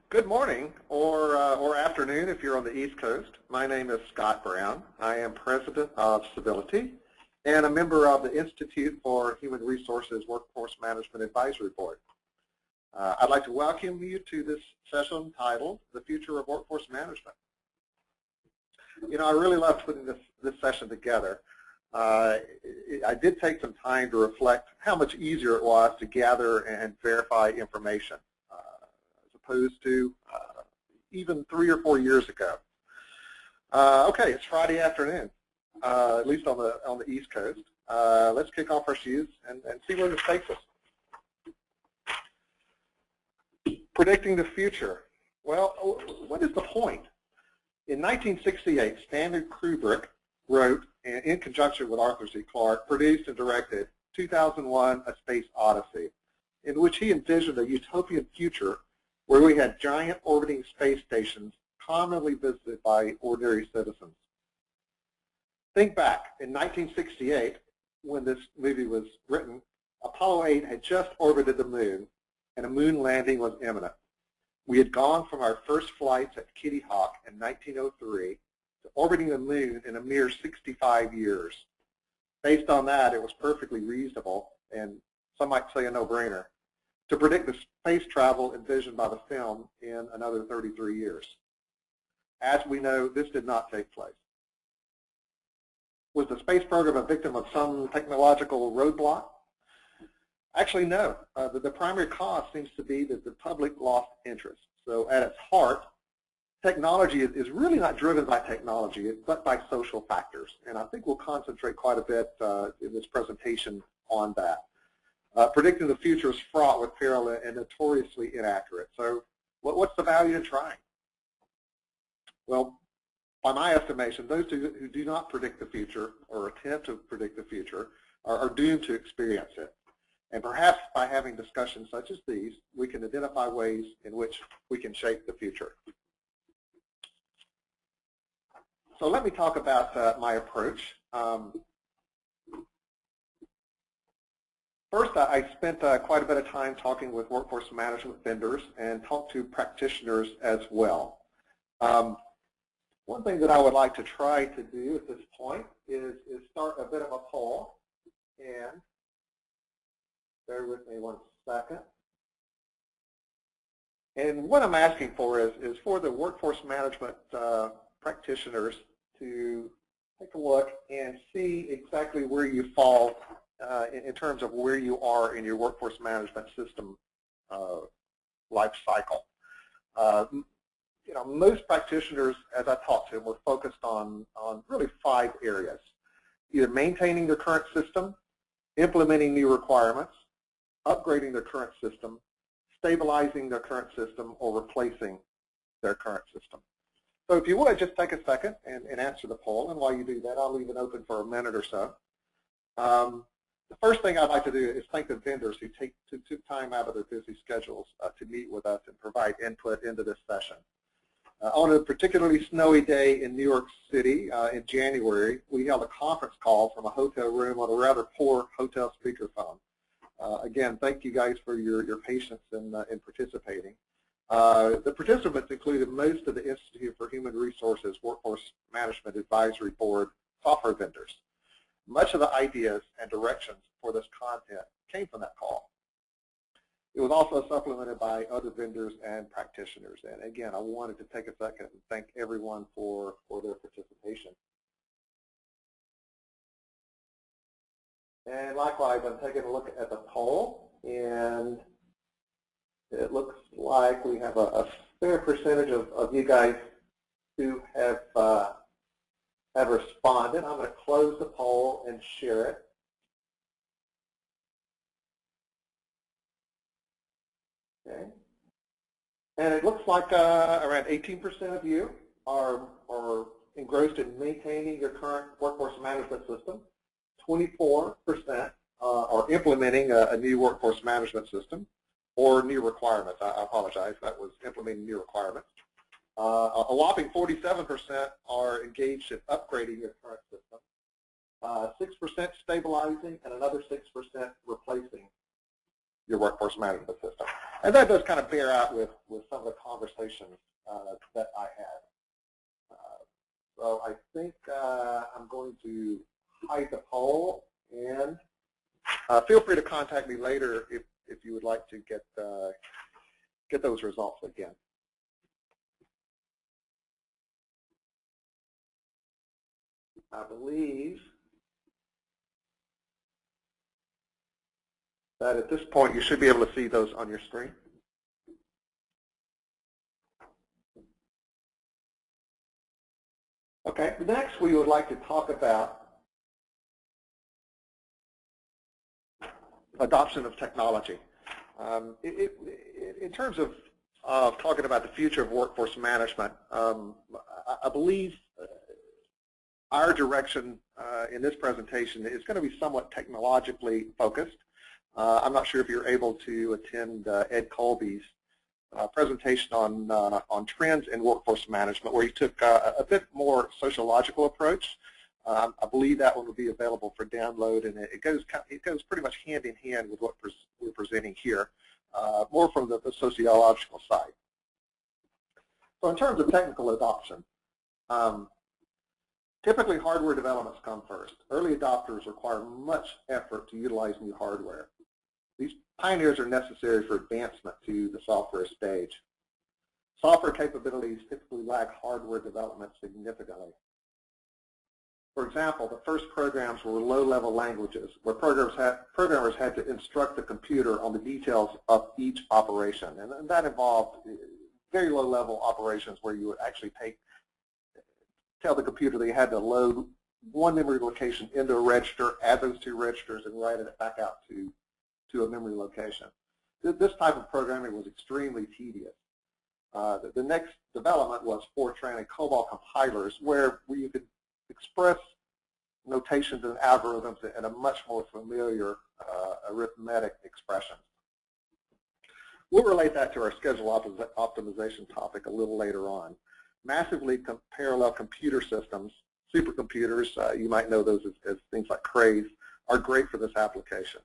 Good morning or afternoon if you're on the East Coast. My name is Scott Brown. I am president of Sability and a member of the Institute for Human Resources Workforce Management Advisory Board. I'd like to welcome you to this session titled The Future of Workforce Management. You know, I really loved putting this session together. I did take some time to reflect how much easier it was to gather and verify information as opposed to even 3 or 4 years ago. Okay, it's Friday afternoon, at least on the East Coast. Let's kick off our shoes and see where this takes us. Predicting the future. Well, what is the point? In 1968, Stanley Kubrick wrote, and in conjunction with Arthur C. Clarke, produced and directed 2001: A Space Odyssey, in which he envisioned a utopian future where we had giant orbiting space stations commonly visited by ordinary citizens. Think back, in 1968, when this movie was written, Apollo 8 had just orbited the moon, and a moon landing was imminent. We had gone from our first flights at Kitty Hawk in 1903 to orbiting the moon in a mere 65 years. Based on that, it was perfectly reasonable, and some might say a no-brainer, to predict the space travel envisioned by the film in another 33 years. As we know, this did not take place. Was the space program a victim of some technological roadblock? Actually, no. The primary cause seems to be that the public lost interest. So at its heart, technology is really not driven by technology, but by social factors. And I think we'll concentrate quite a bit in this presentation on that. Predicting the future is fraught with peril and notoriously inaccurate. So what's the value in trying? Well, by my estimation, those who do not predict the future or attempt to predict the future are doomed to experience it. And perhaps by having discussions such as these, we can identify ways in which we can shape the future. So let me talk about my approach. First, I spent quite a bit of time talking with workforce management vendors and talked to practitioners as well. One thing that I would like to try to do at this point is start a bit of a poll. And bear with me one second. And what I'm asking for is for the workforce management practitioners to take a look and see exactly where you fall in terms of where you are in your workforce management system life cycle. You know, most practitioners, as I talked to them, were focused on really 5 areas: either maintaining their current system, implementing new requirements, upgrading their current system, stabilizing their current system, or replacing their current system. So if you would, just take a second and answer the poll. And while you do that, I'll leave it open for a minute or so. The first thing I'd like to do is thank the vendors who took time out of their busy schedules to meet with us and provide input into this session. On a particularly snowy day in New York City in January, we held a conference call from a hotel room on a rather poor hotel speakerphone. Again, thank you guys for your patience in participating. The participants included most of the Institute for Human Resources Workforce Management Advisory Board software vendors. Much of the ideas and directions for this content came from that call. It was also supplemented by other vendors and practitioners. And again, I wanted to take a second and thank everyone for their participation. And likewise, I'm taking a look at the poll, and it looks like we have a fair percentage of you guys who have responded. I'm going to close the poll and share it. Okay. And it looks like around 18% of you are engrossed in maintaining your current workforce management system. 24% are implementing a new workforce management system or new requirements. I apologize, that was implementing new requirements. A whopping 47% are engaged in upgrading your current system. 6% stabilizing, and another 6% replacing your workforce management system. And that does kind of bear out with some of the conversations that I had. So I think I'm going to hide the poll, and feel free to contact me later if you would like to get those results again. I believe that at this point you should be able to see those on your screen. Okay, next we would like to talk about adoption of technology. In terms of talking about the future of workforce management, I believe our direction in this presentation is going to be somewhat technologically focused. I'm not sure if you're able to attend Ed Colby's presentation on trends in workforce management, where he took a bit more sociological approach. I believe that one will be available for download, and it goes pretty much hand in hand with what we're presenting here, more from the sociological side. So in terms of technical adoption, typically hardware developments come first. Early adopters require much effort to utilize new hardware. These pioneers are necessary for advancement to the software stage. Software capabilities typically lag hardware development significantly. For example, the first programs were low-level languages where programmers had to instruct the computer on the details of each operation. And that involved very low-level operations where you would actually tell the computer they had to load one memory location into a register, add those two registers, and write it back out to a memory location. This type of programming was extremely tedious. The next development was Fortran and COBOL compilers, where you could express notations and algorithms in a much more familiar arithmetic expression. We'll relate that to our schedule optimization topic a little later on. Massively parallel computer systems, supercomputers, you might know those as things like craze, are great for this application.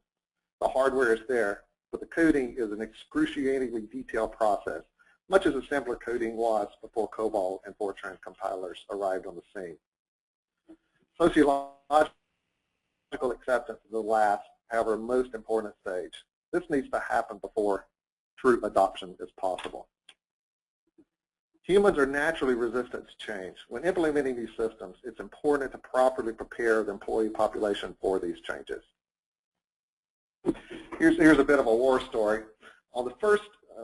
The hardware is there, but the coding is an excruciatingly detailed process, much as assembler coding was before COBOL and Fortran compilers arrived on the scene. Sociological acceptance is the last, however, most important stage. This needs to happen before true adoption is possible. Humans are naturally resistant to change. When implementing these systems, it's important to properly prepare the employee population for these changes. Here's a bit of a war story. On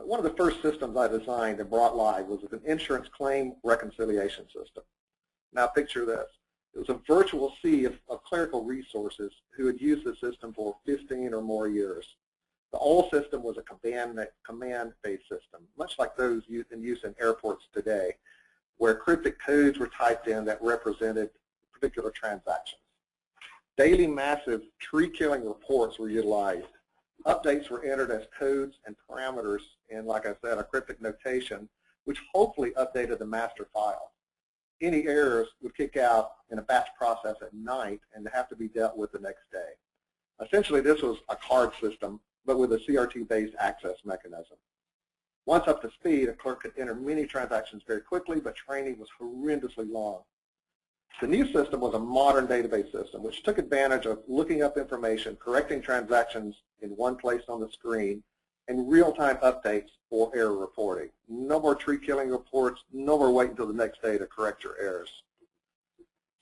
one of the first systems I designed and brought live was an insurance claim reconciliation system. Now picture this. It was a virtual sea of clerical resources who had used the system for 15 or more years. The old system was a command-based system, much like those in use in airports today, where cryptic codes were typed in that represented particular transactions. Daily massive tree-killing reports were utilized. Updates were entered as codes and parameters in, like I said, a cryptic notation, which hopefully updated the master file. Any errors would kick out in a batch process at night and have to be dealt with the next day. Essentially, this was a card system, but with a CRT-based access mechanism. Once up to speed, a clerk could enter many transactions very quickly, but training was horrendously long. The new system was a modern database system, which took advantage of looking up information, correcting transactions in one place on the screen, and real-time updates for error reporting. No more tree-killing reports, no more waiting until the next day to correct your errors.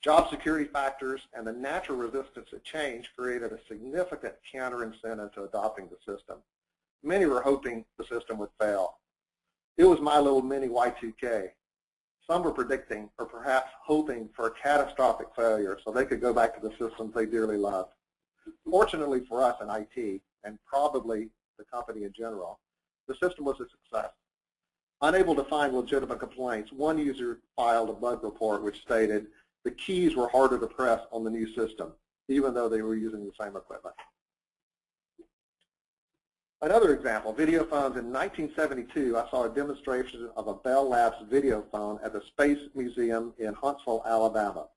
Job security factors and the natural resistance to change created a significant counter-incentive to adopting the system. Many were hoping the system would fail. It was my little mini Y2K. Some were predicting, or perhaps hoping, for a catastrophic failure so they could go back to the systems they dearly loved. Fortunately for us in IT, and probably the company in general, the system was a success. Unable to find legitimate complaints, one user filed a bug report which stated the keys were harder to press on the new system, even though they were using the same equipment. Another example, video phones. In 1972, I saw a demonstration of a Bell Labs video phone at the Space Museum in Huntsville, Alabama.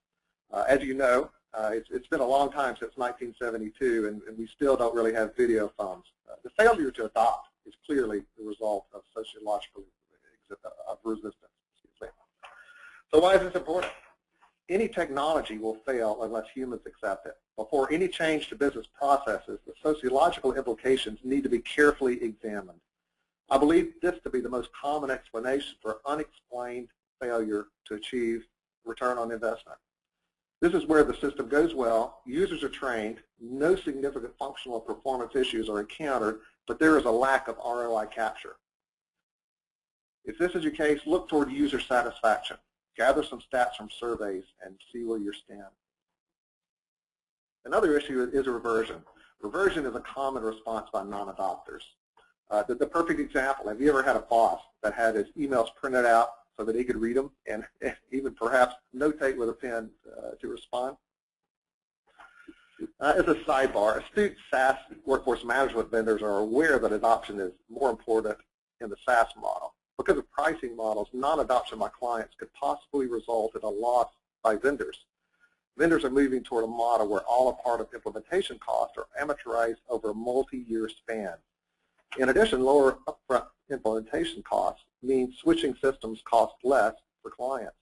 As you know, It's been a long time since 1972, and we still don't really have video phones. The failure to adopt is clearly the result of sociological resistance. So why is this important? Any technology will fail unless humans accept it. Before any change to business processes, the sociological implications need to be carefully examined. I believe this to be the most common explanation for unexplained failure to achieve return on investment. This is where the system goes well, users are trained, no significant functional or performance issues are encountered, but there is a lack of ROI capture. If this is your case, look toward user satisfaction. Gather some stats from surveys and see where you stand. Another issue is reversion. Reversion is a common response by non-adopters. The perfect example, have you ever had a boss that had his emails printed out so that he could read them and even perhaps notate with a pen to respond? As a sidebar, astute SaaS workforce management vendors are aware that adoption is more important in the SaaS model. Because of pricing models, non-adoption by clients could possibly result in a loss by vendors. Vendors are moving toward a model where all or part of implementation costs are amortized over a multi-year span. In addition, lower upfront implementation costs means switching systems cost less for clients.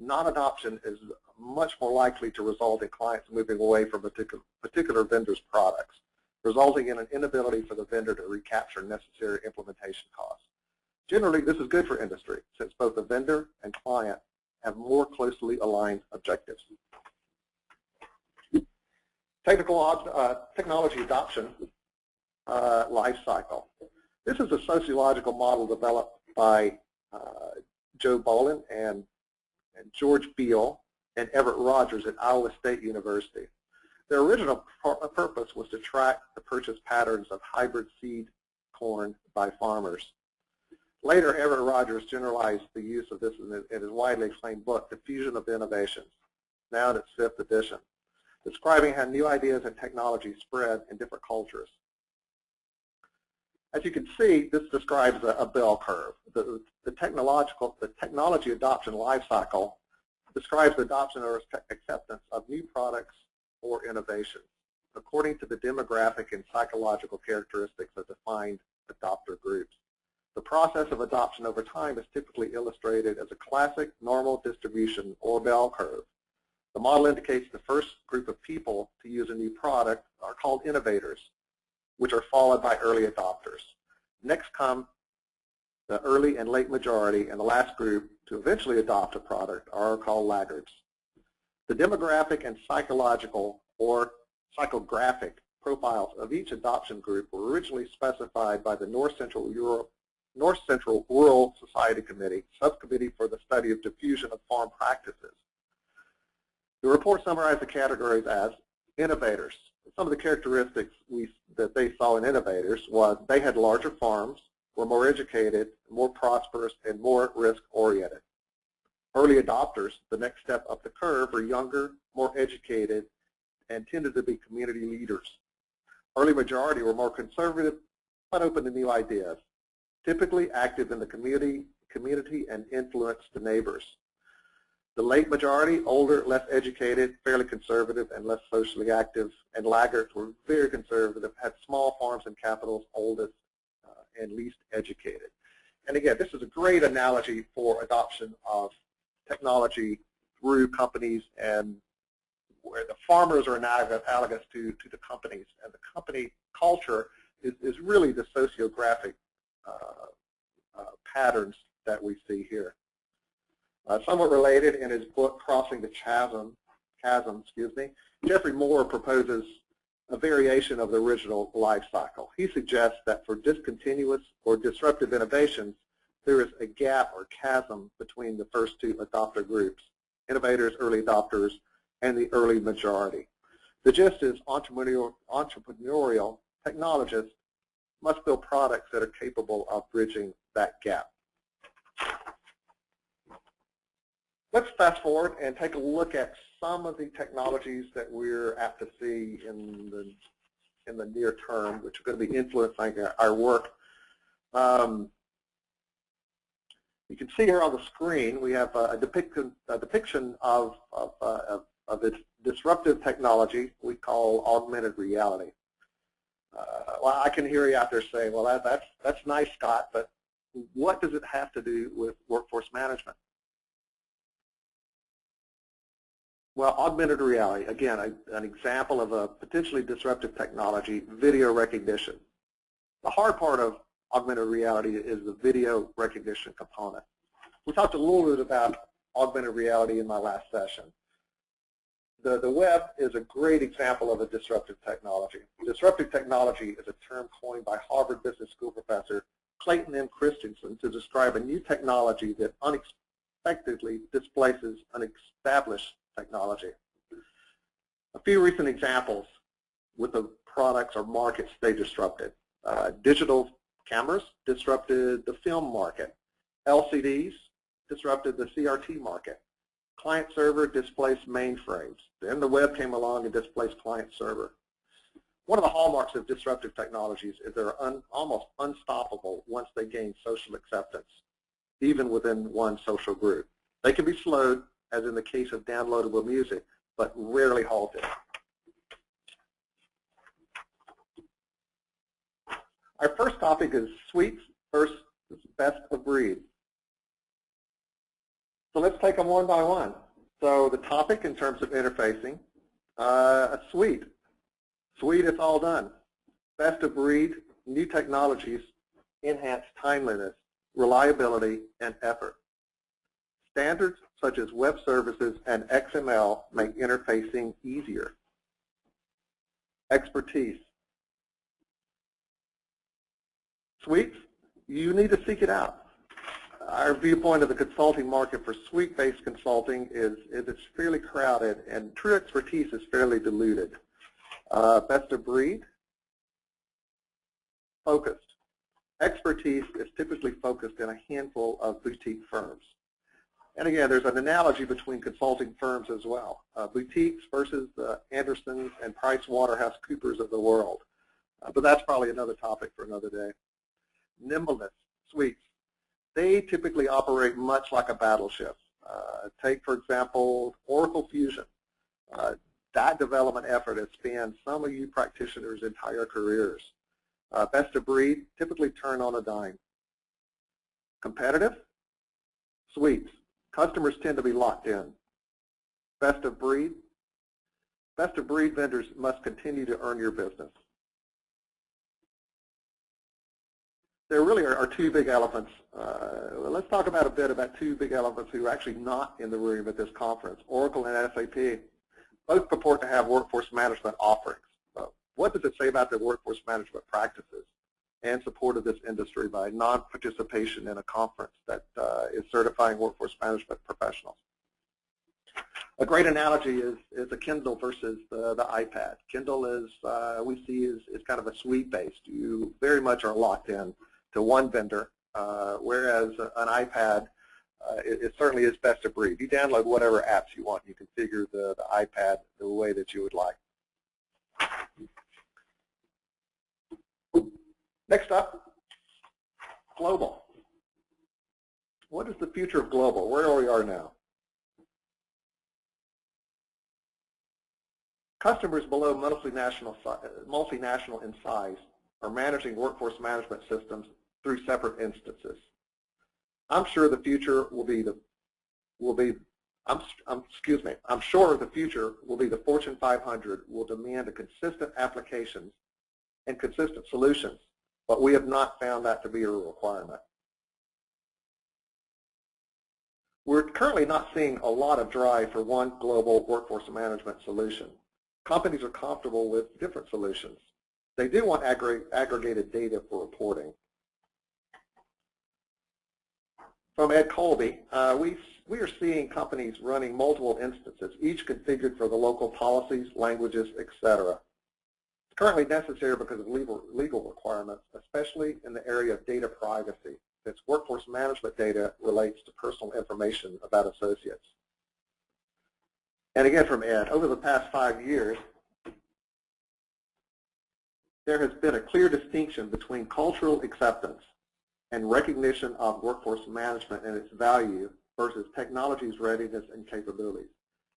Non-adoption is much more likely to result in clients moving away from particular vendor's products, resulting in an inability for the vendor to recapture necessary implementation costs. Generally, this is good for industry, since both the vendor and client have more closely aligned objectives. Technology adoption life cycle. This is a sociological model developed by Joe Bolin and George Beall and Everett Rogers at Iowa State University. Their original purpose was to track the purchase patterns of hybrid seed corn by farmers. Later, Everett Rogers generalized the use of this in his widely acclaimed book, Diffusion of Innovations, now in its 5th edition, describing how new ideas and technology spread in different cultures. As you can see, this describes a bell curve. The technology adoption life cycle describes the adoption or acceptance of new products or innovations according to the demographic and psychological characteristics of defined adopter groups. The process of adoption over time is typically illustrated as a classic normal distribution or bell curve. The model indicates the first group of people to use a new product are called innovators, which are followed by early adopters. Next come the early and late majority, and the last group to eventually adopt a product are called laggards. The demographic and psychological or psychographic profiles of each adoption group were originally specified by the North Central Rural Society Committee, Subcommittee for the Study of Diffusion of Farm Practices. The report summarized the categories as innovators. Some of the characteristics that they saw in innovators was they had larger farms, were more educated, more prosperous, and more risk-oriented. Early adopters, the next step up the curve, were younger, more educated, and tended to be community leaders. Early majority were more conservative, but open to new ideas, typically active in the community and influenced the neighbors. The late majority, older, less educated, fairly conservative, and less socially active, and laggards were very conservative, had small farms and capitals, oldest and least educated. And again, this is a great analogy for adoption of technology through companies, and where the farmers are analogous to the companies, and the company culture is really the sociographic patterns that we see here. Somewhat related, in his book, Crossing the Chasm, Jeffrey Moore proposes a variation of the original life cycle. He suggests that for discontinuous or disruptive innovations, there is a gap or chasm between the first two adopter groups, innovators, early adopters, and the early majority. The gist is entrepreneurial technologists must build products that are capable of bridging that gap. Let's fast forward and take a look at some of the technologies that we're apt to see in the near term, which are going to be influencing our work. You can see here on the screen we have a depiction of of its disruptive technology we call augmented reality. Well, I can hear you out there saying, well, that's nice, Scott, but what does it have to do with workforce management? Well, augmented reality, again, an example of a potentially disruptive technology, video recognition. The hard part of augmented reality is the video recognition component. We talked a little bit about augmented reality in my last session. The web is a great example of a disruptive technology. Disruptive technology is a term coined by Harvard Business School professor Clayton M. Christensen to describe a new technology that unexpectedly displaces an established technology. A few recent examples with the products or markets they disrupted. Digital cameras disrupted the film market. LCDs disrupted the CRT market. Client server displaced mainframes. Then the web came along and displaced client server. One of the hallmarks of disruptive technologies is they're almost unstoppable once they gain social acceptance, even within one social group. They can be slowed, as in the case of downloadable music, but rarely halted. Our first topic is suites versus best of breed. So let's take them one by one. So the topic in terms of interfacing, a suite. Suite, it's all done. Best of breed, new technologies enhance timeliness, reliability, and effort. Standards such as web services and XML make interfacing easier. Expertise. Suites, you need to seek it out. Our viewpoint of the consulting market for suite-based consulting is it's fairly crowded and true expertise is fairly diluted. Best of breed, focused. Expertise is typically focused in a handful of boutique firms. And again, there's an analogy between consulting firms as well. Boutiques versus the Andersons and PricewaterhouseCoopers of the world. But that's probably another topic for another day. Nimbleness, suites. They typically operate much like a battleship. Take, for example, Oracle Fusion. That development effort has spanned some of you practitioners' entire careers. Best of breed, typically turn on a dime. Competitive, suites. Customers tend to be locked in. Best of breed vendors must continue to earn your business. There really are two big elephants. Let's talk about a bit about two big elephants who are actually not in the room at this conference, Oracle and SAP. Both purport to have workforce management offerings. What does it say about their workforce management practices and support of this industry by non-participation in a conference that is certifying workforce management professionals? A great analogy is a Kindle versus the iPad. Kindle is, we see, is kind of a suite-based. You very much are locked in to one vendor, whereas an iPad, it certainly is best of breed. You download whatever apps you want. You configure the iPad the way that you would like. Next up, global. What is the future of global? Where we are now? Customers below multinational in size are managing workforce management systems through separate instances. I'm sure the future will be the Fortune 500 will demand a consistent applications and consistent solutions, but we have not found that to be a requirement. We're currently not seeing a lot of drive for one global workforce management solution. Companies are comfortable with different solutions. They do want aggregated data for reporting. From Ed Colby, we are seeing companies running multiple instances, each configured for the local policies, languages, etc. It's currently necessary because of legal requirements, especially in the area of data privacy, since workforce management data relates to personal information about associates. And again from Ed, over the past 5 years, there has been a clear distinction between cultural acceptance and recognition of workforce management and its value versus technology's readiness and capabilities.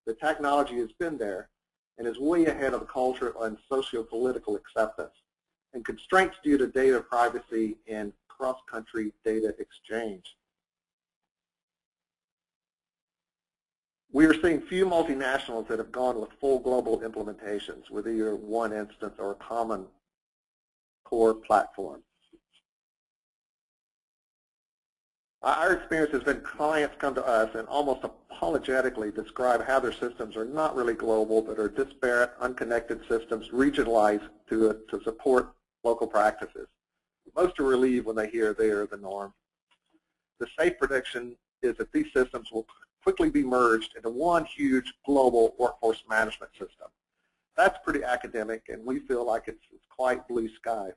The technology has been there and is way ahead of the cultural and socio-political acceptance, and constraints due to data privacy and cross-country data exchange. We are seeing few multinationals that have gone with full global implementations with either one instance or a common core platform. Our experience has been clients come to us and almost apologetically describe how their systems are not really global, but are disparate, unconnected systems regionalized to support local practices. Most are relieved when they hear they are the norm. The safe prediction is that these systems will quickly be merged into one huge global workforce management system. That's pretty academic, and we feel like it's quite blue sky.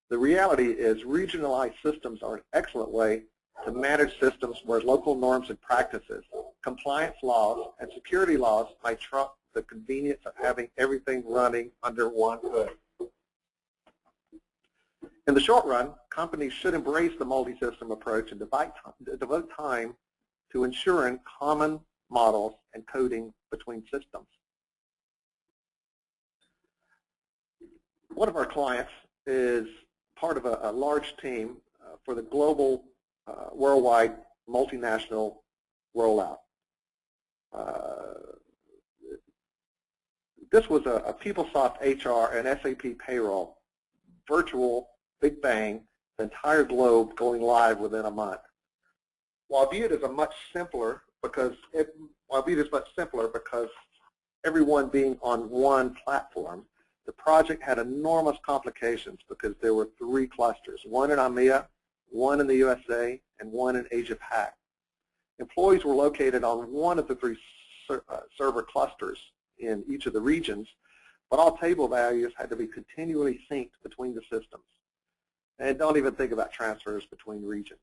The reality is regionalized systems are an excellent way to manage systems where local norms and practices, compliance laws, and security laws might trump the convenience of having everything running under one hood. In the short run, companies should embrace the multi-system approach and devote time to ensuring common models and coding between systems. One of our clients is part of a large team for the global worldwide multinational rollout. This was a PeopleSoft HR and SAP payroll, virtual, big bang, the entire globe going live within a month. While viewed as much simpler because everyone being on one platform, the project had enormous complications because there were 3 clusters, one in EMEA, one in the USA, and one in Asia Pac. Employees were located on one of the 3 server clusters in each of the regions, but all table values had to be continually synced between the systems. And don't even think about transfers between regions.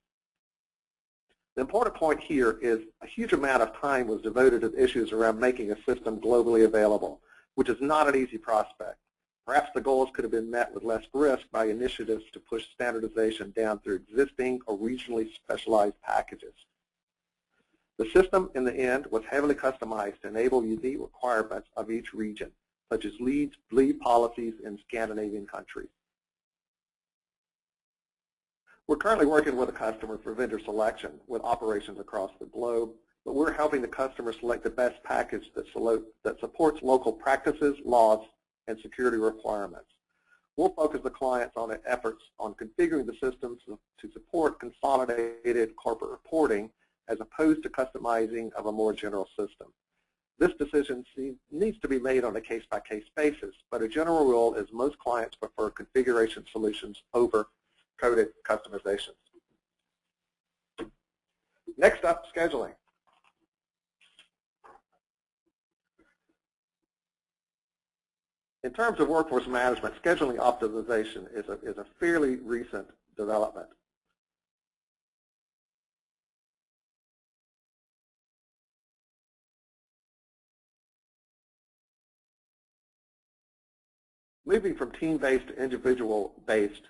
The important point here is a huge amount of time was devoted to issues around making a system globally available, which is not an easy prospect. Perhaps the goals could have been met with less risk by initiatives to push standardization down through existing or regionally specialized packages. The system, in the end, was heavily customized to enable unique requirements of each region, such as leave policies in Scandinavian countries. We're currently working with a customer for vendor selection with operations across the globe, but we're helping the customer select the best package that supports local practices, laws, and security requirements. We'll focus the clients on their efforts on configuring the systems to support consolidated corporate reporting as opposed to customizing of a more general system. This decision needs to be made on a case-by-case basis, but a general rule is most clients prefer configuration solutions over coded customizations. Next up, scheduling. In terms of workforce management, scheduling optimization is a fairly recent development. Moving from team-based to individual-based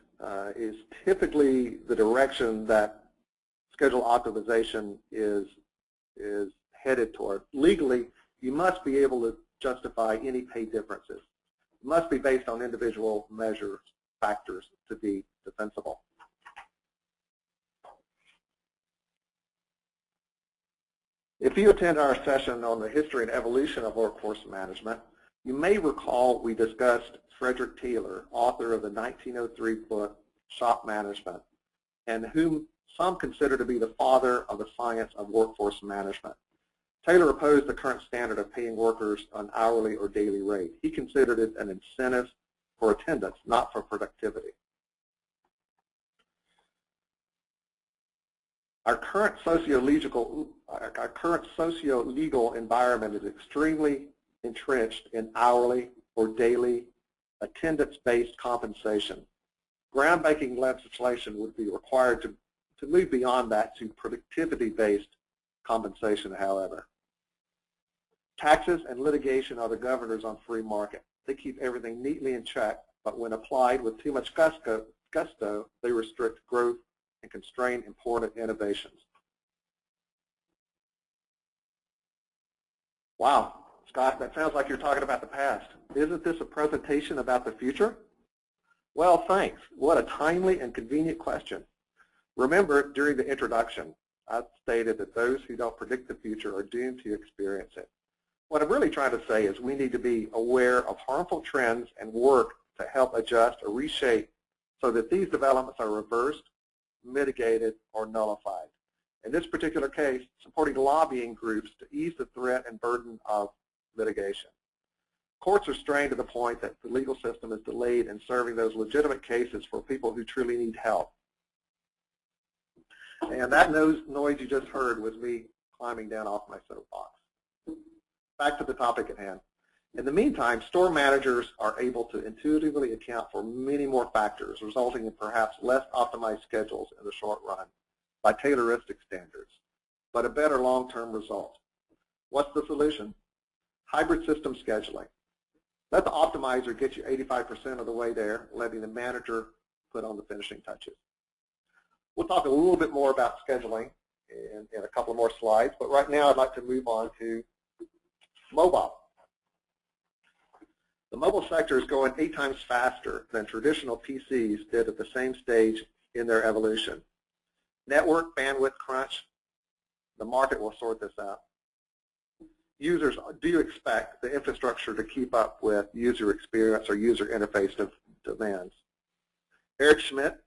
is typically the direction that schedule optimization is headed toward. Legally, you must be able to justify any pay differences. It must be based on individual measure factors to be defensible. If you attend our session on the history and evolution of workforce management, you may recall we discussed Frederick Taylor, author of the 1903 book, Shop Management, and whom some consider to be the father of the science of workforce management. Taylor opposed the current standard of paying workers an hourly or daily rate. He considered it an incentive for attendance, not for productivity. Our current socio-legal environment is extremely entrenched in hourly or daily attendance-based compensation. Groundbreaking legislation would be required to move beyond that to productivity-based compensation, however. Taxes and litigation are the governors on free market. They keep everything neatly in check, but when applied with too much gusto, they restrict growth and constrain important innovations. Wow, Scott, that sounds like you're talking about the past. Isn't this a presentation about the future? Well, thanks. What a timely and convenient question. Remember, during the introduction, I stated that those who don't predict the future are doomed to experience it. What I'm really trying to say is we need to be aware of harmful trends and work to help adjust or reshape so that these developments are reversed, mitigated, or nullified. In this particular case, supporting lobbying groups to ease the threat and burden of litigation. Courts are strained to the point that the legal system is delayed in serving those legitimate cases for people who truly need help. And that noise you just heard was me climbing down off my soapbox. Back to the topic at hand. In the meantime, store managers are able to intuitively account for many more factors, resulting in perhaps less optimized schedules in the short run by Tayloristic standards, but a better long-term result. What's the solution? Hybrid system scheduling. Let the optimizer get you 85% of the way there, letting the manager put on the finishing touches. We'll talk a little bit more about scheduling in a couple more slides, but right now I'd like to move on to mobile. The mobile sector is going 8 times faster than traditional PCs did at the same stage in their evolution. Network bandwidth crunch, the market will sort this out. Users do expect the infrastructure to keep up with user experience or user interface demands. Eric Schmidt,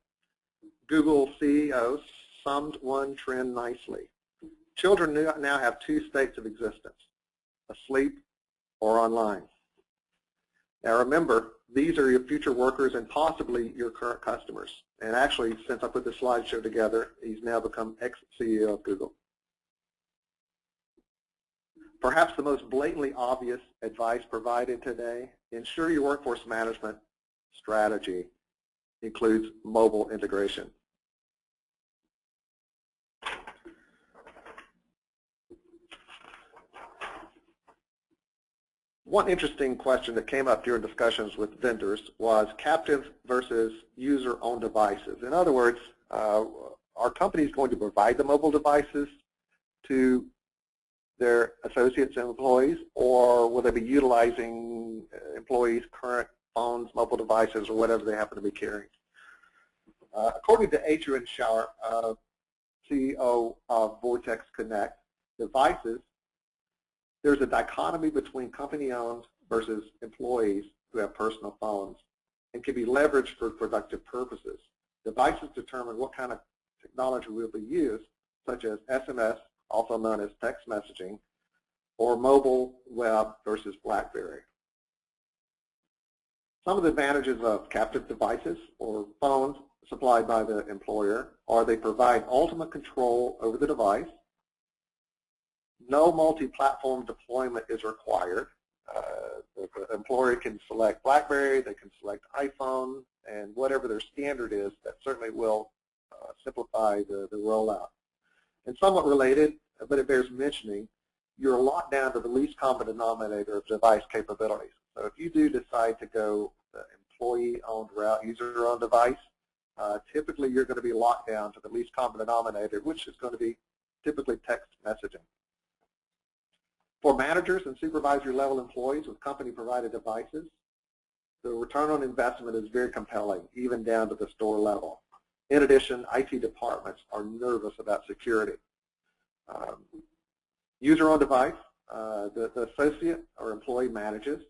Google CEO, summed one trend nicely. Children now have 2 states of existence, asleep or online. Now remember, these are your future workers and possibly your current customers. And actually, since I put this slideshow together, he's now become ex-CEO of Google. Perhaps the most blatantly obvious advice provided today, ensure your workforce management strategy includes mobile integration. One interesting question that came up during discussions with vendors was captive versus user-owned devices. In other words, are companies going to provide the mobile devices to their associates and employees, or will they be utilizing employees' current phones, mobile devices, or whatever they happen to be carrying? According to Adrian Schauer, CEO of Vortex Connect, devices, there's a dichotomy between company-owned versus employees who have personal phones and can be leveraged for productive purposes. Devices determine what kind of technology will be used, such as SMS, also known as text messaging, or mobile web versus BlackBerry. Some of the advantages of captive devices or phones supplied by the employer are they provide ultimate control over the device. No multi-platform deployment is required. The employer can select BlackBerry, they can select iPhone, and whatever their standard is, that certainly will simplify the rollout. And somewhat related, but it bears mentioning, you're locked down to the least common denominator of device capabilities. So if you do decide to go the employee-owned route, user-owned device, typically you're going to be locked down to the least common denominator, which is going to be typically text messaging. For managers and supervisory level employees with company-provided devices, the return on investment is very compelling, even down to the store level. In addition, IT departments are nervous about security. User-owned device, the associate or employee manages.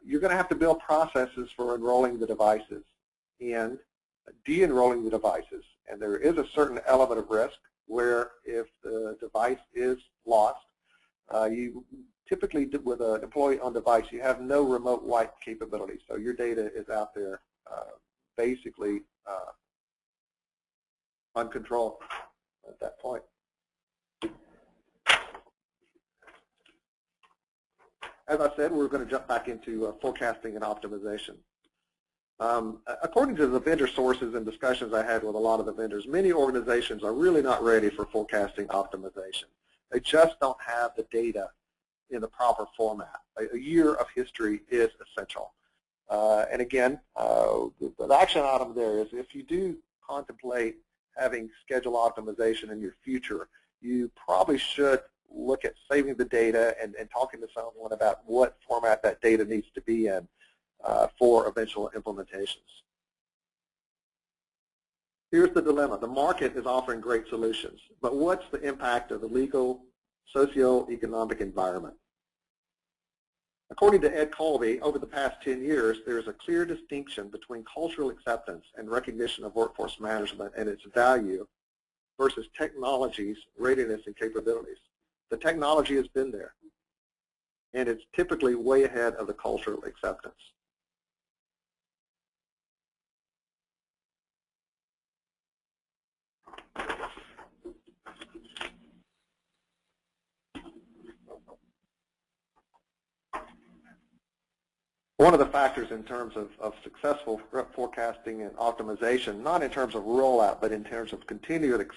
You're going to have to build processes for enrolling the devices and de-enrolling the devices. And there is a certain element of risk where if the device is lost, you typically, with an employee-owned device, you have no remote wipe capability. So your data is out there basically uncontrolled at that point. As I said, we're going to jump back into forecasting and optimization. According to the vendor sources and discussions I had with a lot of the vendors, many organizations are really not ready for forecasting optimization. They just don't have the data in the proper format. A year of history is essential. And again, the action item there is if you do contemplate having schedule optimization in your future, you probably should look at saving the data and talking to someone about what format that data needs to be in for eventual implementations. Here's the dilemma. The market is offering great solutions, but what's the impact of the legal, socio-economic environment? According to Ed Colby, over the past 10 years, there is a clear distinction between cultural acceptance and recognition of workforce management and its value versus technology's readiness and capabilities. The technology has been there, and it's typically way ahead of the cultural acceptance. One of the factors in terms of successful forecasting and optimization, not in terms of rollout, but in terms of continued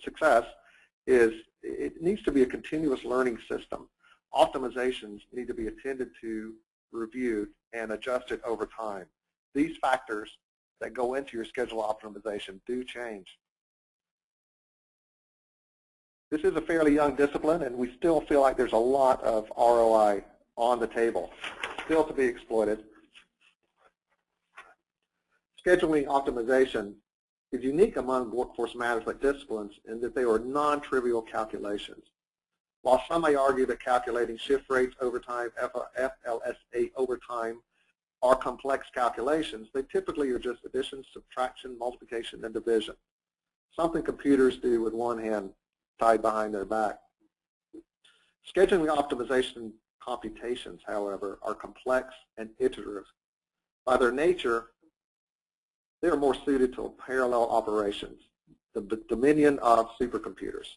success, is it needs to be a continuous learning system. Optimizations need to be attended to, reviewed, and adjusted over time. These factors that go into your schedule optimization do change. This is a fairly young discipline, and we still feel like there's a lot of ROI on the table, still to be exploited. Scheduling optimization is unique among workforce management disciplines in that they are non-trivial calculations. While some may argue that calculating shift rates, overtime, FLSA overtime are complex calculations, they typically are just addition, subtraction, multiplication, and division, something computers do with one hand tied behind their back. Scheduling optimization computations, however, are complex and iterative. By their nature, they are more suited to parallel operations, the dominion of supercomputers.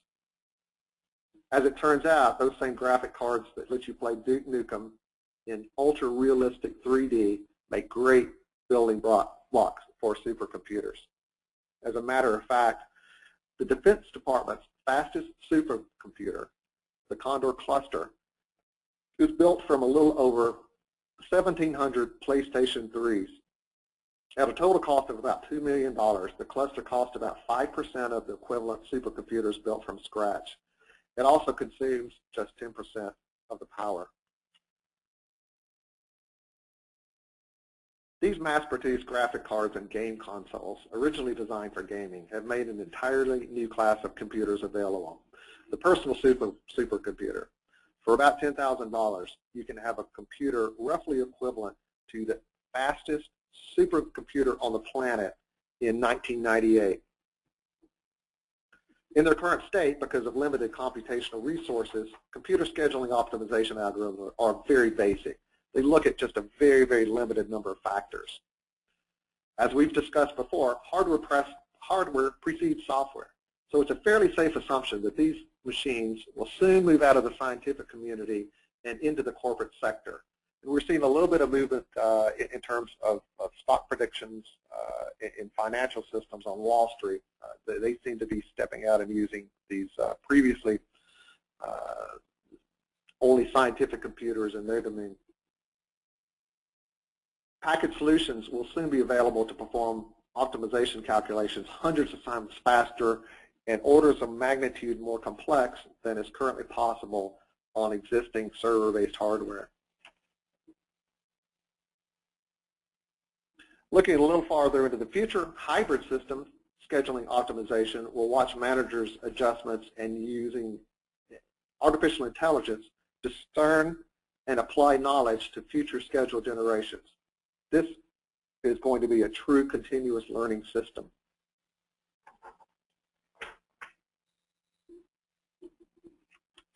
As it turns out, those same graphic cards that let you play Duke Nukem in ultra-realistic 3D make great building blocks for supercomputers. As a matter of fact, the Defense Department's fastest supercomputer, the Condor cluster, is built from a little over 1,700 PlayStation 3s. At a total cost of about $2 million, the cluster cost about 5% of the equivalent supercomputers built from scratch. It also consumes just 10% of the power. These mass-produced graphic cards and game consoles, originally designed for gaming, have made an entirely new class of computers available, the personal supercomputer. For about $10,000, you can have a computer roughly equivalent to the fastest supercomputer on the planet in 1998. In their current state, because of limited computational resources, computer scheduling optimization algorithms are very basic. They look at just a very, very limited number of factors. As we've discussed before, hardware precedes software. So it's a fairly safe assumption that these machines will soon move out of the scientific community and into the corporate sector. And we're seeing a little bit of movement in terms of stock predictions in financial systems on Wall Street. They seem to be stepping out and using these previously only scientific computers in their domain. Packaged solutions will soon be available to perform optimization calculations hundreds of times faster and orders of magnitude more complex than is currently possible on existing server-based hardware. Looking a little farther into the future, hybrid system scheduling optimization will watch managers' adjustments and using artificial intelligence to discern and apply knowledge to future schedule generations. This is going to be a true continuous learning system.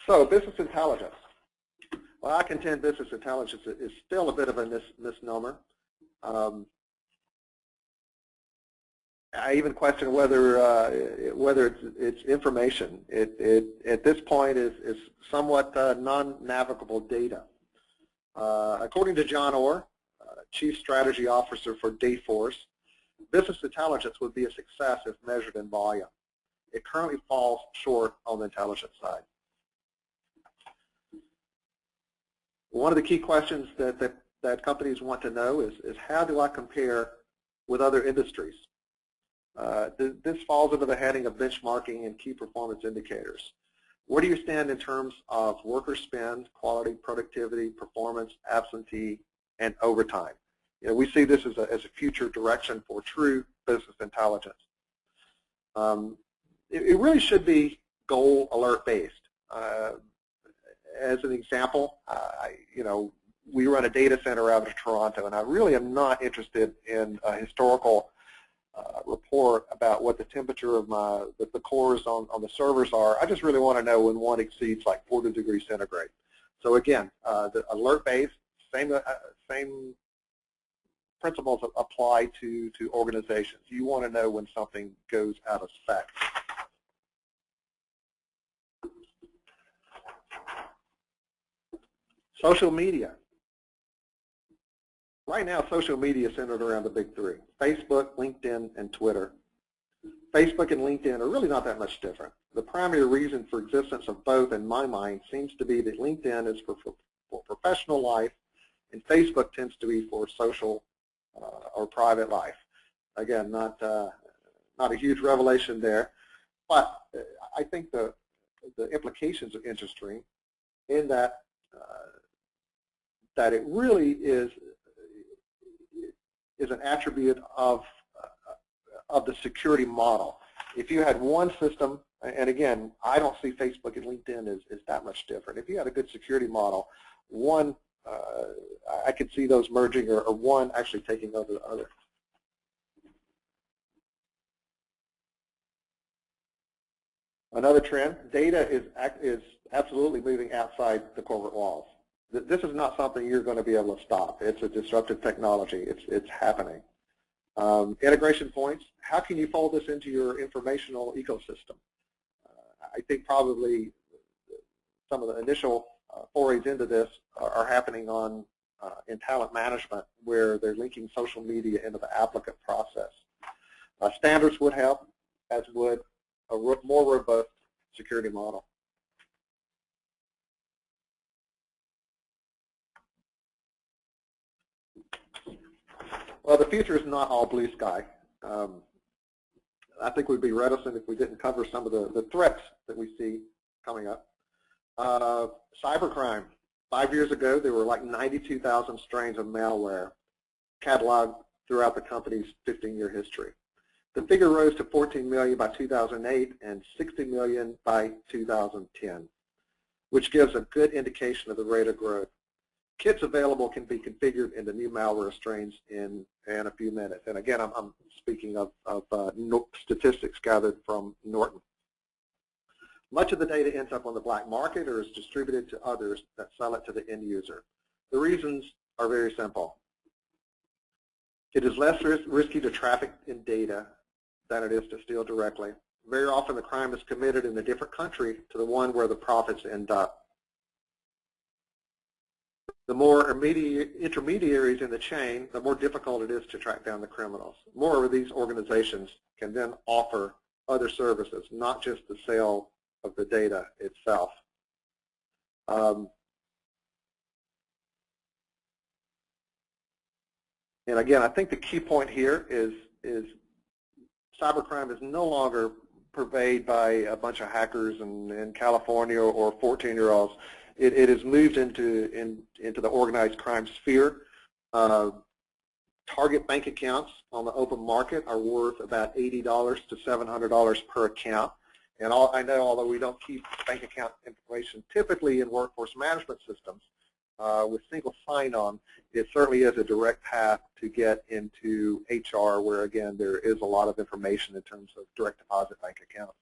So, business intelligence. Well, I contend business intelligence is still a bit of a misnomer. I even question whether it's information. It at this point is somewhat non-navigable data. According to John Orr, Chief Strategy Officer for Dayforce, business intelligence would be a success if measured in volume. It currently falls short on the intelligence side. One of the key questions that companies want to know is how do I compare with other industries? This falls under the heading of benchmarking and key performance indicators. Where do you stand in terms of worker spend, quality, productivity, performance, absentee, and overtime? We see this as a future direction for true business intelligence. It really should be goal alert based. As an example, we run a data center out of Toronto, and I really am not interested in a historical report about what the temperature of the cores on the servers are. I just really want to know when one exceeds like 40 degrees centigrade. So again, the alert-based, same principles apply to organizations. You want to know when something goes out of spec. Social media. Right now, social media is centered around the big three: Facebook, LinkedIn, and Twitter. Facebook and LinkedIn are really not that much different. The primary reason for existence of both, in my mind, seems to be that LinkedIn is for professional life, and Facebook tends to be for social or private life. Again, not a huge revelation there, but I think the implications are interesting in that that it really is an attribute of the security model. If you had one system, and again, I don't see Facebook and LinkedIn as that much different. If you had a good security model, one, I could see those merging, or one actually taking over the other. Another trend: data is absolutely moving outside the corporate walls. This is not something you're going to be able to stop. It's a disruptive technology. It's happening. Integration points: how can you fold this into your informational ecosystem? I think probably some of the initial forays into this are happening in talent management, where they're linking social media into the applicant process. Standards would help, as would a more robust security model. Well, the future is not all blue sky. I think we'd be reticent if we didn't cover some of the threats that we see coming up. Cybercrime. 5 years ago, there were like 92,000 strains of malware cataloged throughout the company's 15-year history. The figure rose to 14 million by 2008 and 60 million by 2010, which gives a good indication of the rate of growth. Kits available can be configured into new malware strains in a few minutes. And again, I'm speaking of statistics gathered from Norton. Much of the data ends up on the black market or is distributed to others that sell it to the end user. The reasons are very simple. It is less risky to traffic in data than it is to steal directly. Very often the crime is committed in a different country to the one where the profits end up. The more intermediaries in the chain, the more difficult it is to track down the criminals. Moreover, these organizations can then offer other services, not just the sale of the data itself. And again, I think the key point here is cybercrime is no longer purveyed by a bunch of hackers in California or 14-year-olds. It has moved into the organized crime sphere. Target bank accounts on the open market are worth about $80 to $700 per account. And I know, although we don't keep bank account information typically in workforce management systems with single sign-on, it certainly is a direct path to get into HR, where again there is a lot of information in terms of direct deposit bank accounts.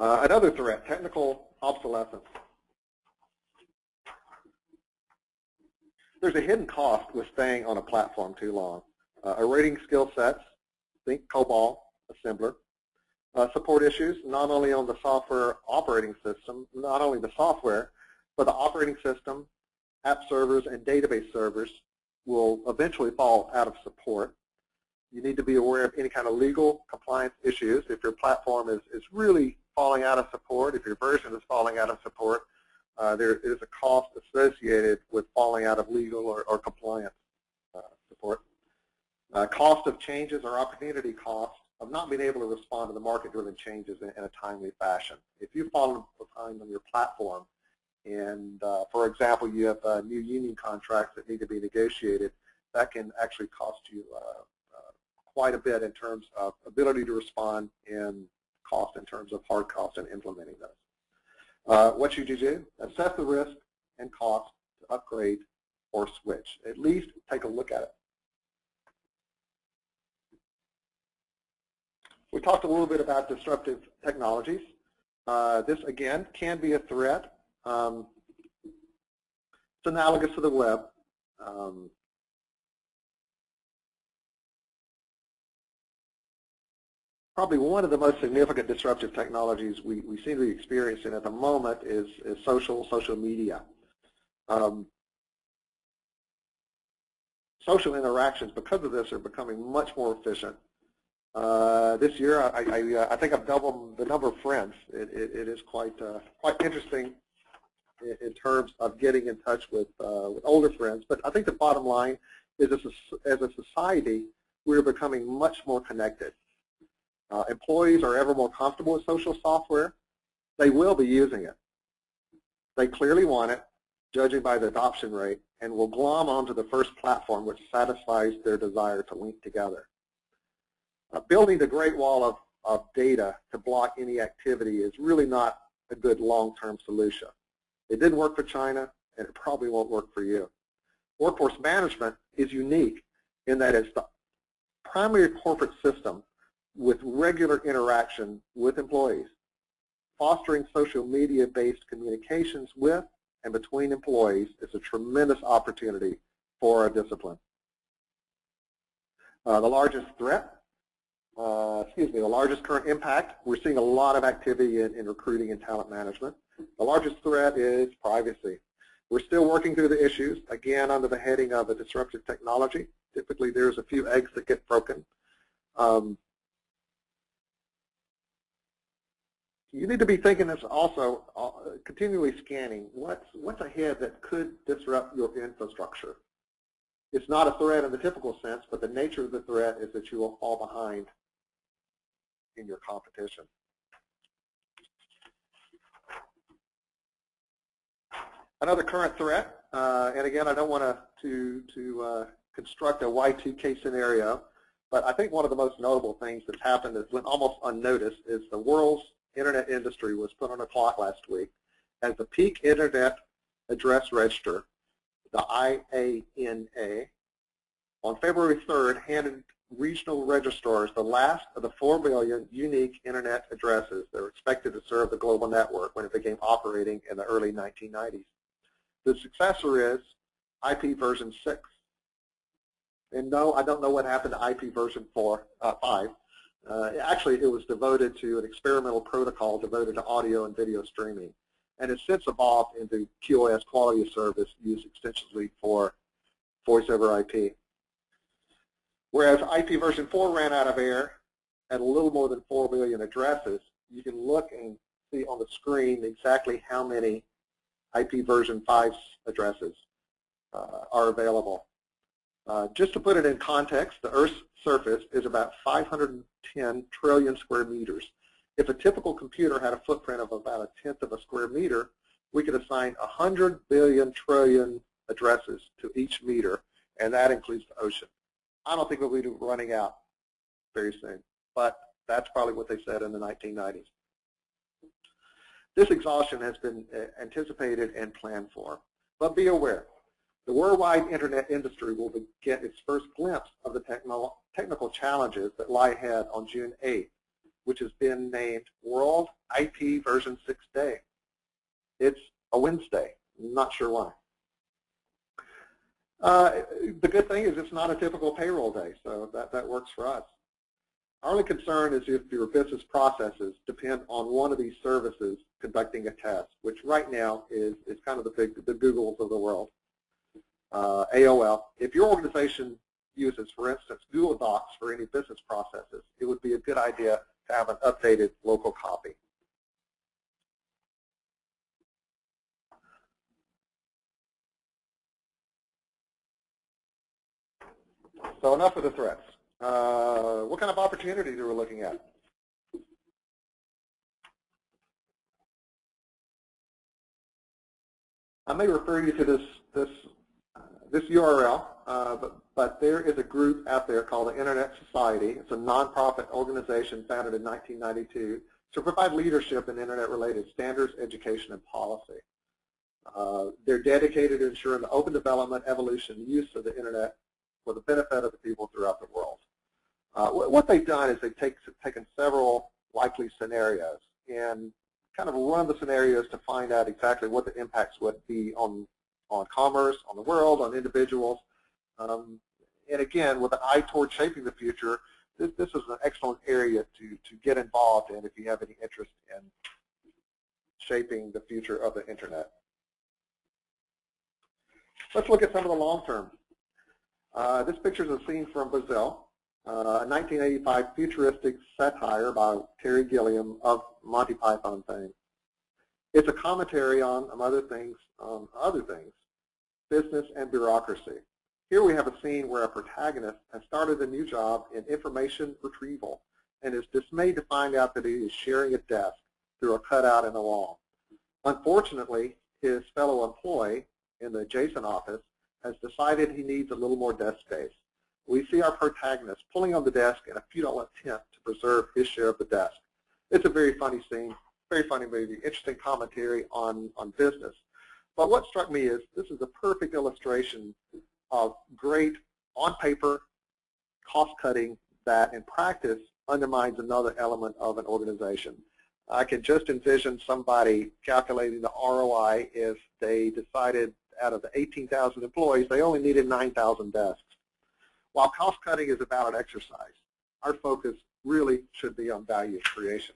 Another threat: technical obsolescence. There's a hidden cost with staying on a platform too long. Eroding skill sets, think COBOL assembler. Support issues, not only on the software operating system, not only the software, but the operating system, app servers, and database servers will eventually fall out of support. You need to be aware of any kind of legal compliance issues. If your platform is really falling out of support, if your version is falling out of support, there is a cost associated with falling out of legal or compliance support. Cost of changes or opportunity cost of not being able to respond to the market-driven changes in a timely fashion. If you fall behind on your platform and, for example, you have new union contracts that need to be negotiated, that can actually cost you quite a bit in terms of ability to respond and cost in terms of hard costs in implementing those. What should you do? Assess the risk and cost to upgrade or switch. At least take a look at it. We talked a little bit about disruptive technologies. This, again, can be a threat. It's analogous to the web. Probably one of the most significant disruptive technologies we seem to be experiencing at the moment is social media. Social interactions, because of this, are becoming much more efficient. This year, I think I've doubled the number of friends. It is quite interesting in terms of getting in touch with older friends. But I think the bottom line is, as a society, we're becoming much more connected. Employees are ever more comfortable with social software. They will be using it. They clearly want it, judging by the adoption rate, and will glom onto the first platform which satisfies their desire to link together. Building the Great Wall of data to block any activity is really not a good long-term solution. It didn't work for China, and it probably won't work for you. Workforce management is unique in that it's the primary corporate system with regular interaction with employees. Fostering social media-based communications with and between employees is a tremendous opportunity for our discipline. The largest current impact, we're seeing a lot of activity in recruiting and talent management. The largest threat is privacy. We're still working through the issues, again, under the heading of a disruptive technology. Typically, there's a few eggs that get broken. You need to be thinking this also, continually scanning what's ahead that could disrupt your infrastructure. It's not a threat in the typical sense, but the nature of the threat is that you will fall behind in your competition. Another current threat, and again, I don't want to construct a Y2K scenario, but I think one of the most notable things that's happened that went almost unnoticed is the world's internet industry was put on a clock last week as the peak internet address register, the IANA, on February 3rd handed regional registrars the last of the 4 million unique internet addresses that were expected to serve the global network when it began operating in the early 1990s. The successor is IP version 6. And no, I don't know what happened to IP version 5. Actually, it was devoted to an experimental protocol devoted to audio and video streaming. And it's since evolved into QoS quality of service used extensively for voice over IP. Whereas IP version 4 ran out of air at a little more than 4 million addresses, you can look and see on the screen exactly how many IP version 5's addresses are available. Just to put it in context, the Earth's surface is about 510 trillion square meters. If a typical computer had a footprint of about 1/10 of a square meter, we could assign 100 billion trillion addresses to each meter, and that includes the ocean. I don't think we'll be running out very soon, but that's probably what they said in the 1990s. This exhaustion has been anticipated and planned for, but be aware. The worldwide internet industry will get its first glimpse of the technical challenges that lie ahead on June 8th, which has been named World IP version 6 Day. It's a Wednesday, not sure why. The good thing is it's not a typical payroll day, so that works for us. Our only concern is if your business processes depend on one of these services conducting a test, which right now is kind of the Googles of the world. AOL. If your organization uses, for instance, Google Docs for any business processes, it would be a good idea to have an updated local copy. So enough of the threats. What kind of opportunities are we looking at? I may refer you to this URL, but there is a group out there called the Internet Society. It's a nonprofit organization founded in 1992 to provide leadership in Internet-related standards, education, and policy. They're dedicated to ensuring the open development, evolution, and use of the Internet for the benefit of the people throughout the world. What they've done is they've taken several likely scenarios and kind of run the scenarios to find out exactly what the impacts would be on commerce, on the world, on individuals. And again, with an eye toward shaping the future, this is an excellent area to get involved in if you have any interest in shaping the future of the Internet. Let's look at some of the long term. This picture is a scene from Brazil, a 1985 futuristic satire by Terry Gilliam of Monty Python fame. It's a commentary on other things, business and bureaucracy. Here we have a scene where a protagonist has started a new job in information retrieval and is dismayed to find out that he is sharing a desk through a cutout in the wall. Unfortunately, his fellow employee in the adjacent office has decided he needs a little more desk space. We see our protagonist pulling on the desk in a futile attempt to preserve his share of the desk. It's a very funny scene, very funny movie, interesting commentary on business. But what struck me is this is a perfect illustration of great, on paper, cost cutting that in practice undermines another element of an organization. I can just envision somebody calculating the ROI if they decided out of the 18,000 employees, they only needed 9,000 desks. While cost cutting is about an exercise, our focus really should be on value creation.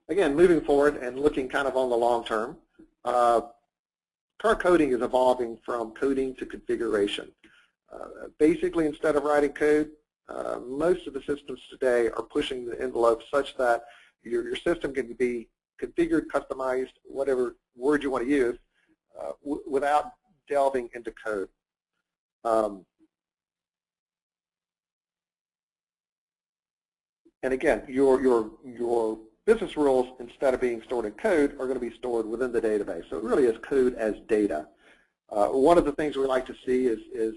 Again, moving forward and looking kind of on the long term, current coding is evolving from coding to configuration. Basically, instead of writing code, most of the systems today are pushing the envelope such that your system can be configured, customized, whatever word you want to use, without delving into code. And again, your business rules, instead of being stored in code, are going to be stored within the database. So it really is code as data. One of the things we like to see is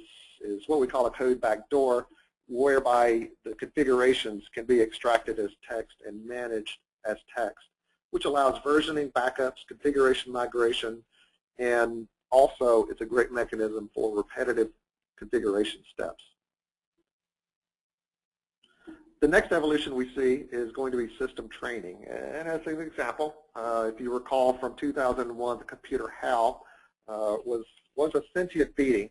what we call a code backdoor, whereby the configurations can be extracted as text and managed as text, which allows versioning, backups, configuration migration, and also it's a great mechanism for repetitive configuration steps. The next evolution we see is going to be system training. And as an example, if you recall from 2001, the computer HAL was a sentient being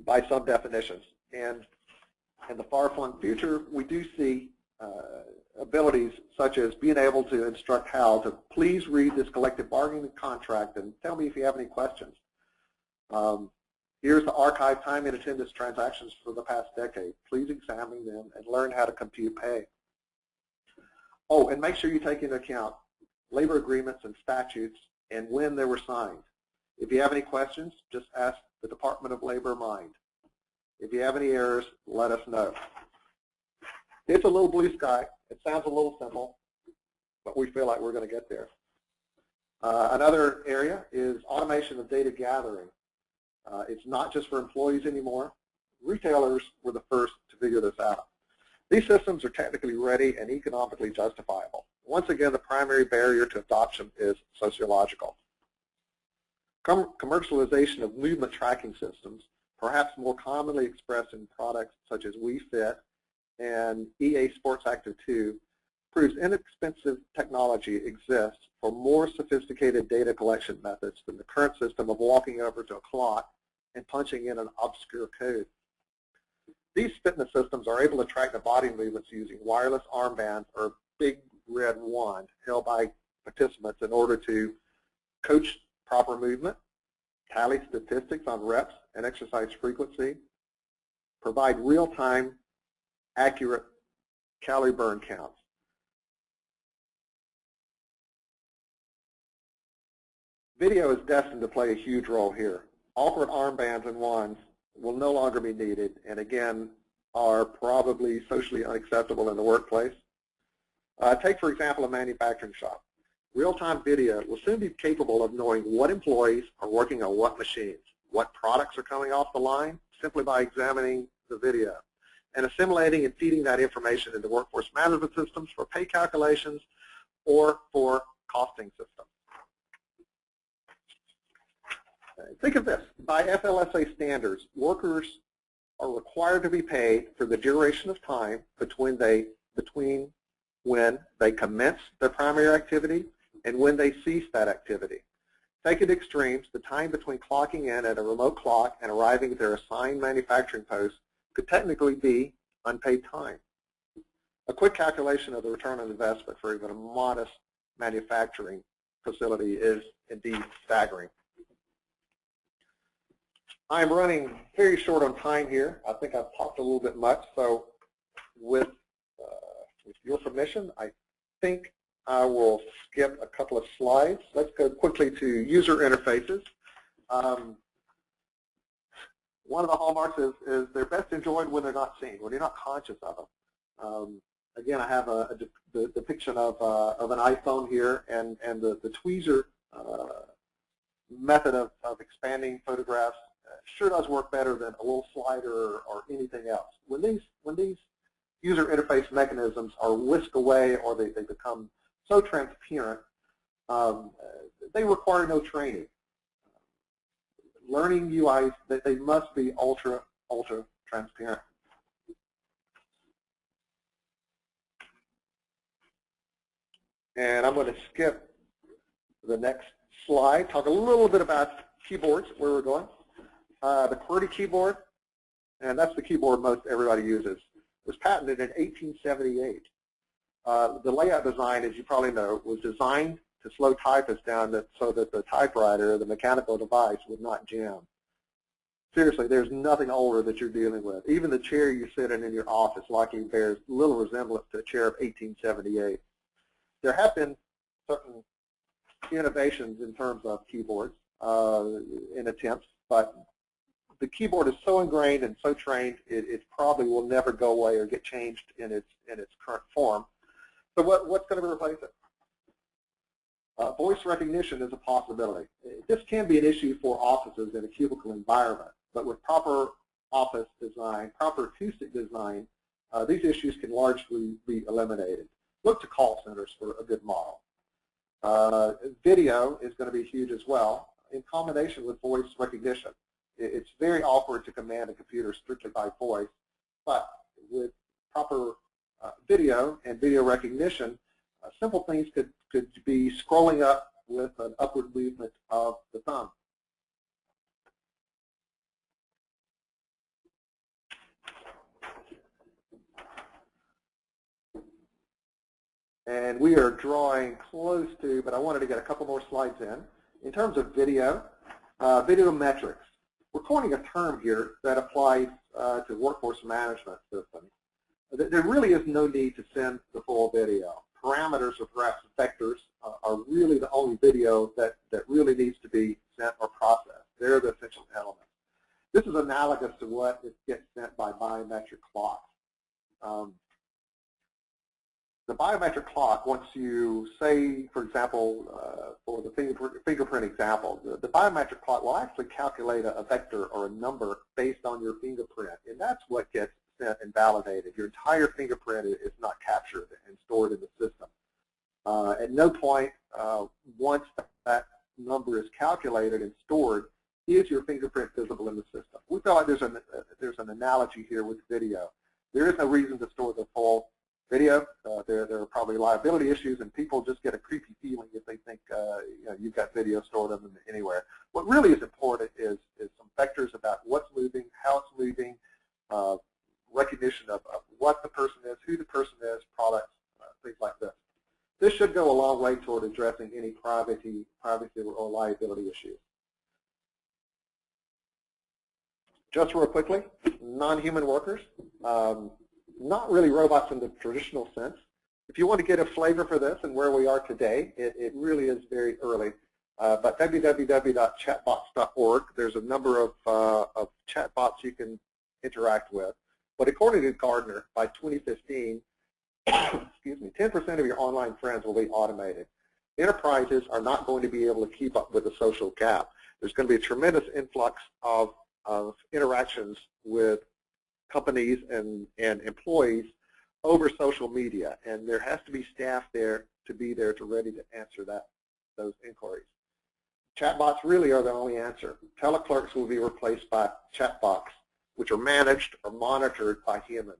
by some definitions. And in the far-flung future, we do see abilities such as being able to instruct HAL to please read this collective bargaining contract and tell me if you have any questions. Here's the archived time and attendance transactions for the past decade. Please examine them and learn how to compute pay. Oh, and make sure you take into account labor agreements and statutes and when they were signed. If you have any questions, just ask the Department of Labor Mind. If you have any errors, let us know. It's a little blue sky. It sounds a little simple, but we feel like we're going to get there. Another area is automation of data gathering. It's not just for employees anymore. Retailers were the first to figure this out. These systems are technically ready and economically justifiable. Once again, the primary barrier to adoption is sociological. Commercialization of movement tracking systems, perhaps more commonly expressed in products such as Wii Fit and EA Sports Active 2, proves inexpensive technology exists for more sophisticated data collection methods than the current system of walking over to a clock and punching in an obscure code. These fitness systems are able to track the body movements using wireless armbands or a big red wand held by participants in order to coach proper movement, tally statistics on reps and exercise frequency, provide real-time, accurate calorie burn counts. Video is destined to play a huge role here. Awkward armbands and wands will no longer be needed, and again, are probably socially unacceptable in the workplace. Take, for example, a manufacturing shop. Real-time video will soon be capable of knowing what employees are working on what machines, what products are coming off the line, simply by examining the video, and assimilating and feeding that information into workforce management systems for pay calculations or for costing systems. Think of this. By FLSA standards, workers are required to be paid for the duration of time between when they commence their primary activity and when they cease that activity. Taken to extremes, the time between clocking in at a remote clock and arriving at their assigned manufacturing post could technically be unpaid time. A quick calculation of the return on investment for even a modest manufacturing facility is indeed staggering. I'm running very short on time here. I think I've talked a little bit much, so with your permission, I think I will skip a couple of slides. Let's go quickly to user interfaces. One of the hallmarks is they're best enjoyed when they're not seen, when you're not conscious of them. Again, I have the depiction of an iPhone here, and the tweezer method of expanding photographs sure does work better than a little slider or anything else. When these user interface mechanisms are whisked away or they become so transparent, they require no training. Learning UIs, they must be ultra transparent. And I'm going to skip the next slide, talk a little bit about keyboards, where we're going. The QWERTY keyboard, and that's the keyboard most everybody uses, was patented in 1878. The layout design, as you probably know, was designed to slow typists down so that the typewriter, the mechanical device, would not jam. Seriously, there's nothing older that you're dealing with. Even the chair you sit in your office likely bears little resemblance to a chair of 1878. There have been certain innovations in terms of keyboards in attempts, but the keyboard is so ingrained and so trained, it probably will never go away or get changed in its current form. So what's going to replace it? Voice recognition is a possibility. This can be an issue for offices in a cubicle environment, but with proper office design, proper acoustic design, these issues can largely be eliminated. Look to call centers for a good model. Video is going to be huge as well, in combination with voice recognition. It's very awkward to command a computer strictly by voice, but with proper video and video recognition, simple things could be scrolling up with an upward movement of the thumb. And we are drawing close to, but I wanted to get a couple more slides in. In terms of video, video metrics. We're coining a term here that applies to workforce management systems. There really is no need to send the full video. Parameters or perhaps vectors are really the only video that really needs to be sent or processed. They're the essential elements. This is analogous to what gets sent by biometric clocks. The biometric clock, once you say, for example, for the fingerprint example, the biometric clock will actually calculate a vector or a number based on your fingerprint, and that's what gets sent and validated. Your entire fingerprint is not captured and stored in the system. At no point, once that number is calculated and stored, is your fingerprint visible in the system. We feel like there's an analogy here with video. There is no reason to store the full video. There are probably liability issues, and people just get a creepy feeling if they think you've got video stored on them anywhere. What really is important is some vectors about what's moving, how it's moving, recognition of what the person is, who the person is, products, things like this. This should go a long way toward addressing any privacy or liability issues. Just real quickly, non-human workers. Not really robots in the traditional sense. If you want to get a flavor for this and where we are today, it really is very early. but www.chatbots.org, there's a number of chatbots you can interact with. But according to Gartner, by 2015, excuse me, 10% of your online friends will be automated. Enterprises are not going to be able to keep up with the social gap. There's going to be a tremendous influx of interactions with companies and employees over social media, and there has to be staff there to be there to ready to answer those inquiries. Chatbots really are the only answer. Teleclerks will be replaced by chatbots, which are managed or monitored by humans.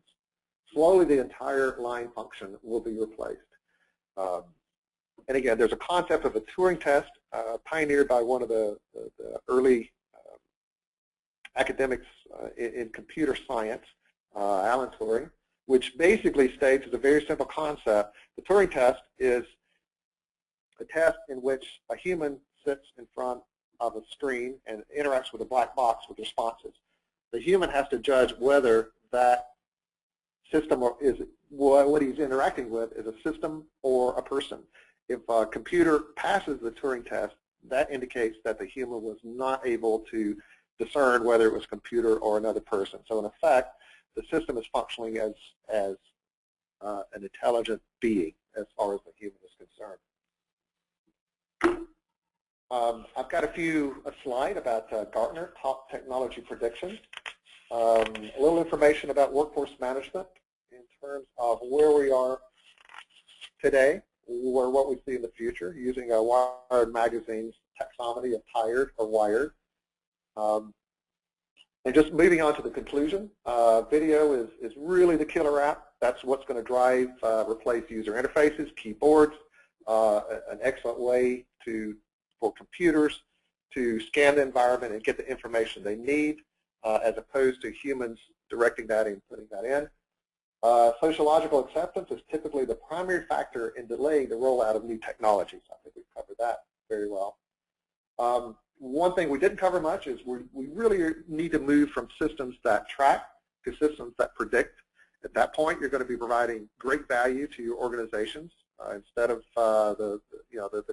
Slowly, the entire line function will be replaced. And again, there's a concept of a Turing test pioneered by one of the early academics in computer science, Alan Turing, which basically states as a very simple concept. The Turing test is a test in which a human sits in front of a screen and interacts with a black box with responses. The human has to judge whether that system is what he's interacting with is a system or a person. If a computer passes the Turing test, that indicates that the human was not able to discern whether it was a computer or another person. So in effect, the system is functioning as an intelligent being as far as the human is concerned. I've got a slide about Gartner top technology predictions. A little information about workforce management in terms of where we are today, or what we see in the future, using a Wired magazine's taxonomy of tired or wired. And just moving on to the conclusion, video is really the killer app. That's what's going to replace user interfaces, keyboards, an excellent way for computers to scan the environment and get the information they need, as opposed to humans directing that and putting that in. Sociological acceptance is typically the primary factor in delaying the rollout of new technologies. I think we've covered that very well. One thing we didn't cover much is we really need to move from systems that track to systems that predict. At that point, you're going to be providing great value to your organizations. Instead of the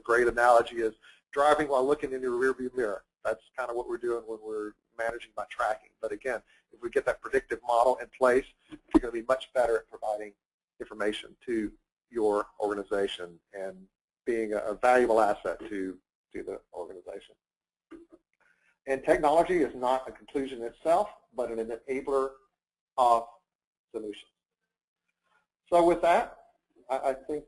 great analogy is driving while looking in your rearview mirror. That's kind of what we're doing when we're managing by tracking. But again, if we get that predictive model in place, you're going to be much better at providing information to your organization and being a valuable asset to the organization. And technology is not a conclusion itself, but an enabler of solutions. So with that, I think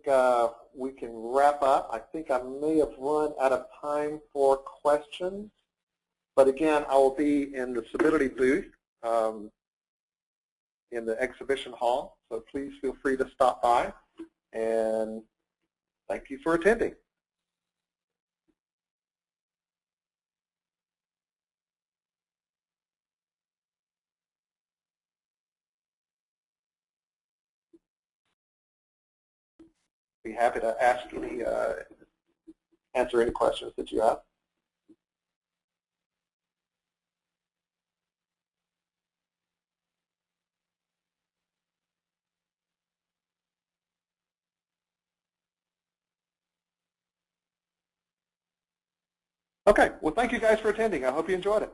we can wrap up. I think I may have run out of time for questions. But again, I will be in the Sability booth in the exhibition hall. So please feel free to stop by. And thank you for attending. Be happy to answer any questions that you have. Okay, well, thank you guys for attending. I hope you enjoyed it.